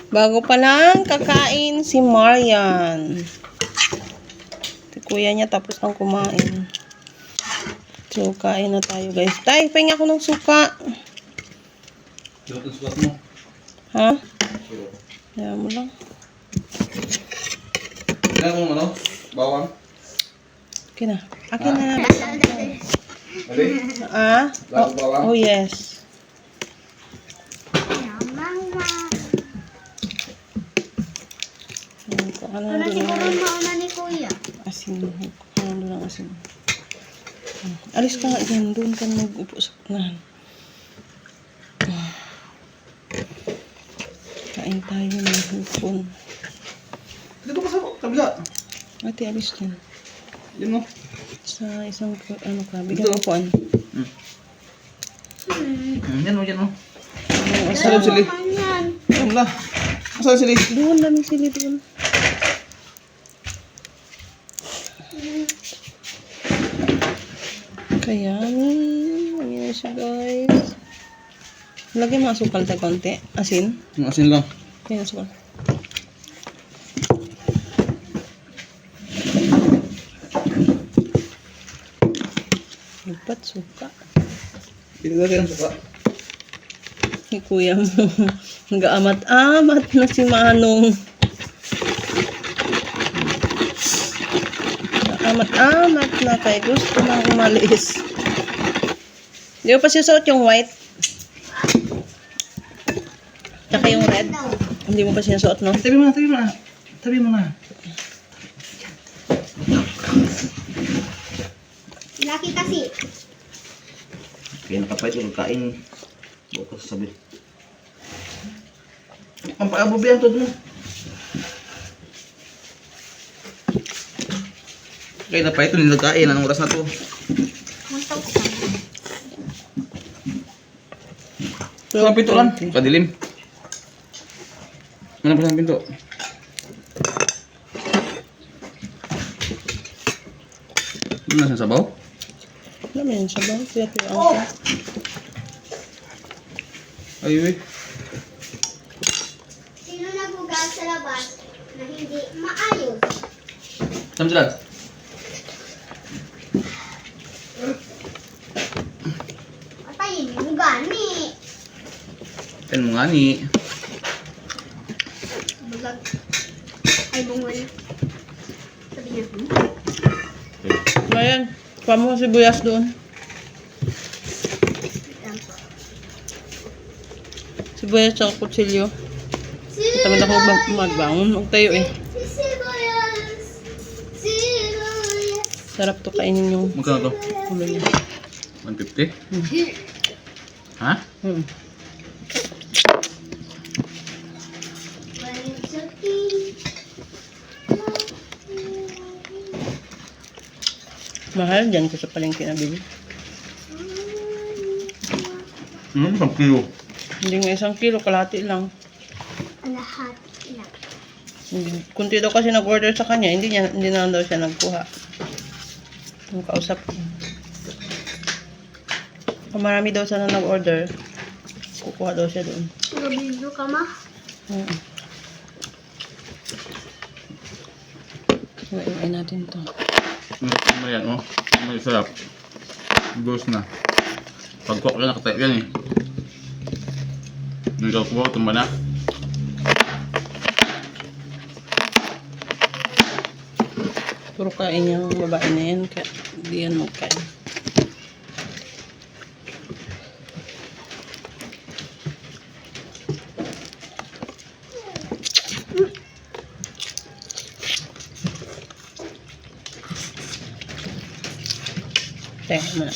Bago pa lang kakain si Marian. Si kuya niya tapos nang kumain. So, kain na tayo guys. Tay, pahinga ako ng suka. Sukat ang sukat mo. Ha? Ayan mo lang. Kailan mo ano? Bawang? Okay na. Akin na. Mali? Ah? Lahat bawang? Oh, yes. Ano Ano siguro mauna ni Kuya? asin. Ano doon ang asin. Alis ka nga dyan. Doon ka mag-upo sa kunahan. Kain tayo ng hupon. Dito pa sa kabila. Ate, alis dyan. Yan mo. Sa isang, ano ka, bigyan mo kuan. Yan mo, yan mo. Asan sili? Yan. Yan la. Asan sili? doon, daming sili doon. Kaya, ayan siya guys. Lagyan mo asukal tayo konti. Asin. Yung asin lang. Kaya asukal. Lipat suka. Pinagagay ang suka. Si kuya mo. Nag-amat-amat na si Manong. Nag-amat-amat na kay gusto nang umalis. Di ba pa siya suot yung white? Tsaka yung red? Hindi mo pa siya suot, no? Tabi mo na, tabi mo na. Tabi mo na. Laki kasi. Kaya nakapait yung kain. Bukas sabi. Ang paabubihan to mo. Kaya napait ito nilagkain. Anong oras na to? Muntok. Saan ang pinto lan? Kadilim. Mana pa saan pinto? Ano na sa sabaw? Alam mo yun, sabaw. Kaya ko. Ay, uy. Sino nagugas sa labas na hindi maayos? Saan sila? Patayin mo gani. Yan mo nga ni. Bulag. Ay, bungol. Sabi niya. Ayan, kuha mo sibuyas doon. Sibuyas sa kutsilyo. Tamad ako magbangon. Huwag tayo eh. Sibuyas. Sibuyas. Sarap to kainin yung Magkano to? ulo niya. 150? Ha? Hmm. Mahal dyan ko sa palengke na bili. Ano ba kilo? Hindi nga 1 kilo, kalahati lang. Lahat na. Kunti daw kasi nag-order sa kanya, hindi na lang daw siya nagkuha. Ang kausap ko. Kung marami daw sana nag-order, kukuha daw siya doon. Nabilo ka ma? Iwain natin to. Ayan, oh. May sarap. Ghost na. Pag-cook lang, nakatayo yan eh. Nagaw ko, tumba na. Puro kain yung babae na yan, kaya hindi yan magkain. Teka muna.